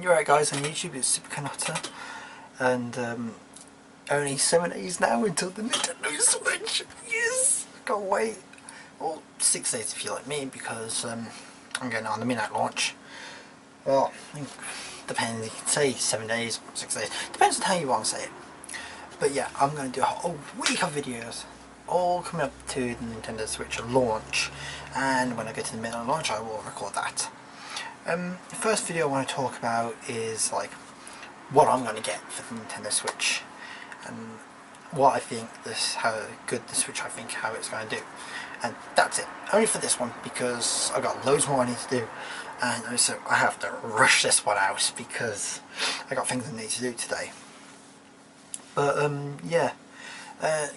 You're right guys, on YouTube it's Super Canotta, and only 7 days now until the Nintendo Switch. Yes! Can't wait. Well, 6 days if you like me, because I'm going on the midnight launch. Well, depends, you can say 7 days, 6 days, depends on how you want to say it. But yeah, I'm going to do a whole week of videos, all coming up to the Nintendo Switch launch, and when I get to the midnight launch I will record that. The first video I want to talk about is like what I'm going to get for the Nintendo Switch and what I think how good the Switch I think how it's going to do, and that's it. Only for this one, because I've got loads more I need to do, and also I have to rush this one out because I got things I need to do today. But yeah,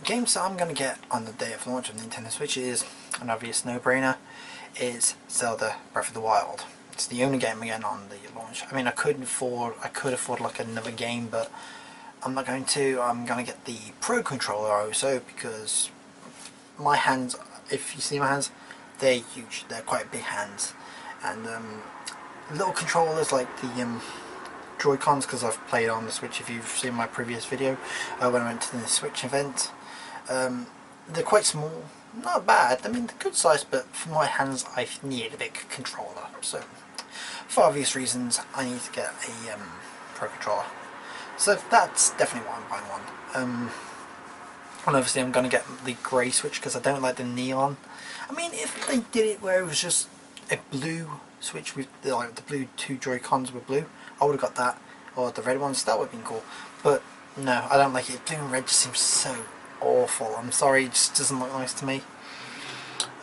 games that I'm going to get on the day of launch of the Nintendo Switch is an obvious no-brainer. Is Zelda Breath of the Wild. It's the only game again on the launch. I mean, I could afford like another game, but I'm not going to. I'm going to get the Pro Controller also, because my hands, if you see my hands, they're huge. They're quite big hands, and little controllers like the Joy-Cons, because I've played on the Switch. If you've seen my previous video when I went to the Switch event, they're quite small. Not bad. I mean, they're good size, but for my hands, I need a big controller. So, for obvious reasons, I need to get a Pro Controller. So that's definitely why I'm buying one. And obviously, I'm going to get the grey Switch because I don't like the neon. I mean, if they did it where it was just a blue Switch with the blue two Joy-Cons were blue, I would have got that, or the red ones. That would have been cool. But no, I don't like it. Blue and red just seems so awful. I'm sorry, it just doesn't look nice to me.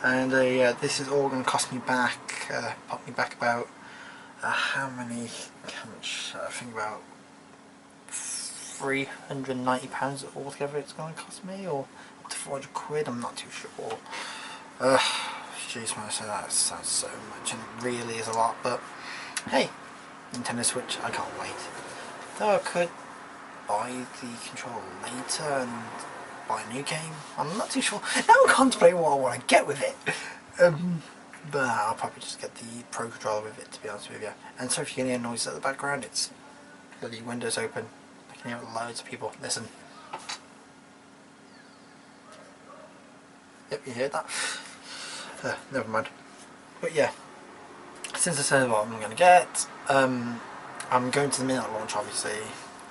And this is all going to cost me back, pop me back about how much? I think about £390 altogether it's going to cost me, or up to 400 quid. I'm not too sure. Jeez, when I say that, it sounds so much, and it really is a lot. But hey, Nintendo Switch, I can't wait. Though I could buy the controller later and buy a new game. I'm not too sure. Now I'm contemplating what I want to get with it. But I'll probably just get the Pro Controller with it, to be honest with you. And so if you can hear noise at the background, it's the windows open. I can hear loads of people. Listen. Yep, you hear that? Never mind. But yeah, since I said what I'm going to get, I'm going to the midnight launch, obviously,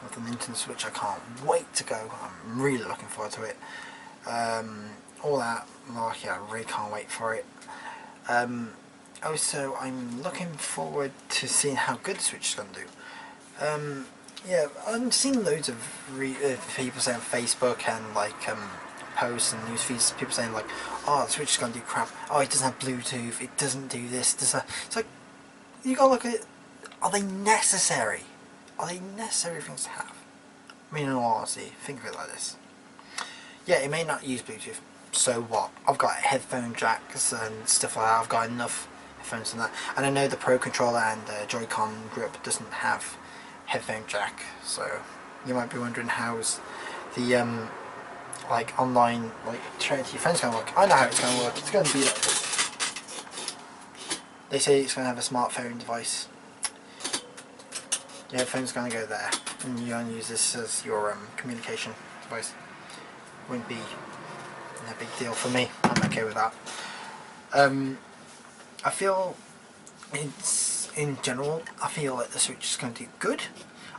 with the Nintendo Switch. I can't wait to go. I'm really looking forward to it. All that, like, yeah, I really can't wait for it. Also, I'm looking forward to seeing how good the Switch is going to do. Yeah, I'm seeing loads of people saying on Facebook and like posts and news feeds, people saying like, oh, the Switch is going to do crap. Oh, it doesn't have Bluetooth. It doesn't do this. Does that? It's like, you got to look at it. Are they necessary? Are they necessary things to have? I mean, in all honesty, think of it like this. Yeah, it may not use Bluetooth. So what? I've got headphone jacks and stuff like that. I've got enough headphones and that. And I know the Pro Controller and Joy-Con grip doesn't have headphone jack. So you might be wondering how's the like online straight to your phone's going to work. I know how it's going to work. It's going to be like this. They say it's going to have a smartphone device. Your headphone's going to go there, and you're going to use this as your communication device. Wouldn't be a big deal for me. I'm okay with that. I feel in general, I feel like the Switch is going to do good.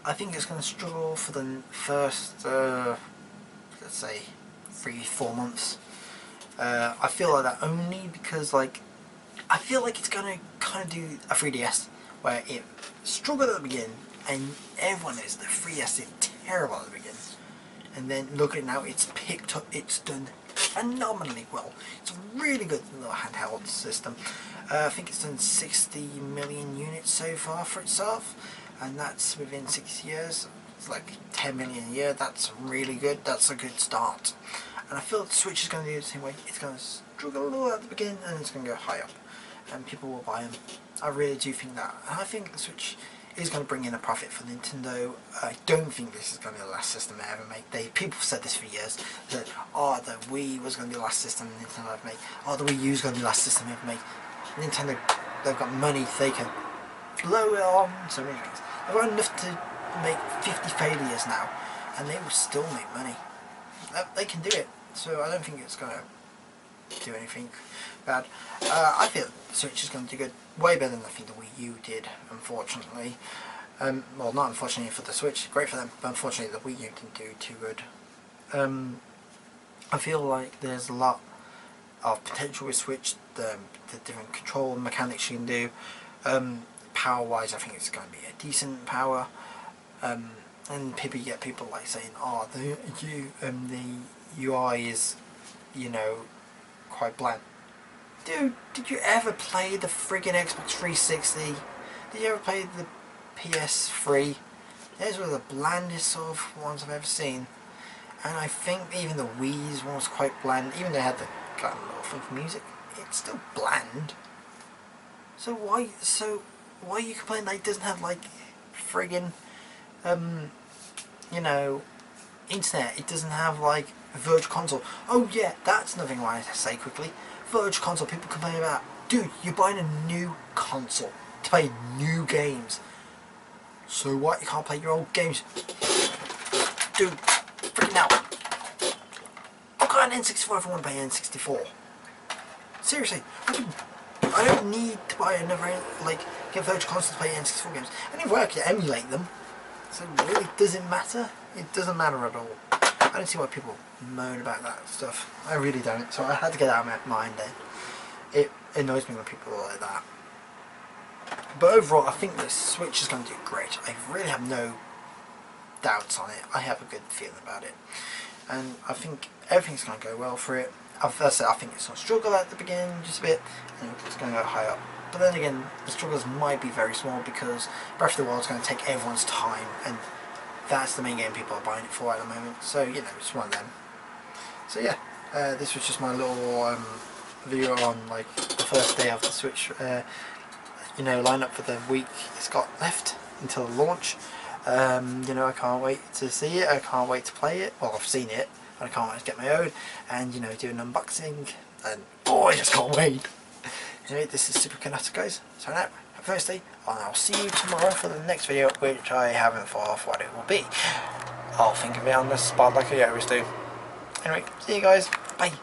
I think it's going to struggle for the first, let's say, 3-4 months. I feel like that only because, like, I feel like it's going to kind of do a 3DS where it struggled at the beginning, and everyone knows the 3DS is terrible at the beginning. And then look at it now, it's picked up, it's done phenomenally well. It's a really good little handheld system. I think it's done 60 million units so far for itself, and that's within 6 years. It's like 10 million a year. That's really good. That's a good start. And I feel the Switch is going to do the same way. It's going to struggle a little at the beginning, and it's going to go high up, and people will buy them. I really do think that. And I think the Switch is going to bring in a profit for Nintendo. I don't think this is going to be the last system they ever make. People said this for years, that oh, the Wii was going to be the last system Nintendo ever make. Oh, the Wii U is going to be the last system ever make. Nintendo, they've got money, they can blow it on so many things. They've got enough to make 50 failures now, and they will still make money. They can do it, so I don't think it's going to do anything bad. I feel the Switch is going to do good, way better than I think the Wii U did, unfortunately. Well, not unfortunately for the Switch, great for them, but unfortunately the Wii U didn't do too good. I feel like there's a lot of potential with Switch, the different control mechanics you can do. Power wise, I think it's going to be a decent power. And you get people like saying, oh, the UI is, you know, quite bland. Dude, did you ever play the friggin' Xbox 360? Did you ever play the PS3? Those were the blandest sort of ones I've ever seen. And I think even the Wii's one was quite bland. Even though they had the kind of little thing for music, it's still bland. So why are you complaining that it doesn't have like friggin' you know, internet? It doesn't have like Virtual Console. Oh yeah, that's another thing I want to say quickly. Virtual Console, people complain about. Dude, you're buying a new console to play new games. So what? You can't play your old games? Dude, freaking out. I've got an N64 if I want to play N64. Seriously, I don't need to buy another, like, get Virtual Console to play N64 games. And if I can emulate them, so really, does it matter? It doesn't matter at all. I don't see why people moan about that stuff. I really don't. So I had to get out of my mind then. It annoys me when people are like that. But overall, I think the Switch is going to do great. I really have no doubts on it. I have a good feeling about it. And I think everything's going to go well for it. First, I think it's going to struggle at the beginning just a bit, and it's going to go high up. But then again, the struggles might be very small because Breath of the Wild is going to take everyone's time, and that's the main game people are buying it for at the moment. So, you know, it's one of them. So yeah, this was just my little video on like the first day of the Switch, you know, lineup for the week it's got left until the launch. You know, I can't wait to see it. I can't wait to play it. Well, I've seen it, but I can't wait to get my own and, you know, do an unboxing. And oh, I just can't wait. Anyway, this is Super Canata, guys. So now, have a nice day, and I'll see you tomorrow for the next video, which I haven't thought of what it will be. I'll think of it on the spot like I always do. Anyway, see you guys. Bye.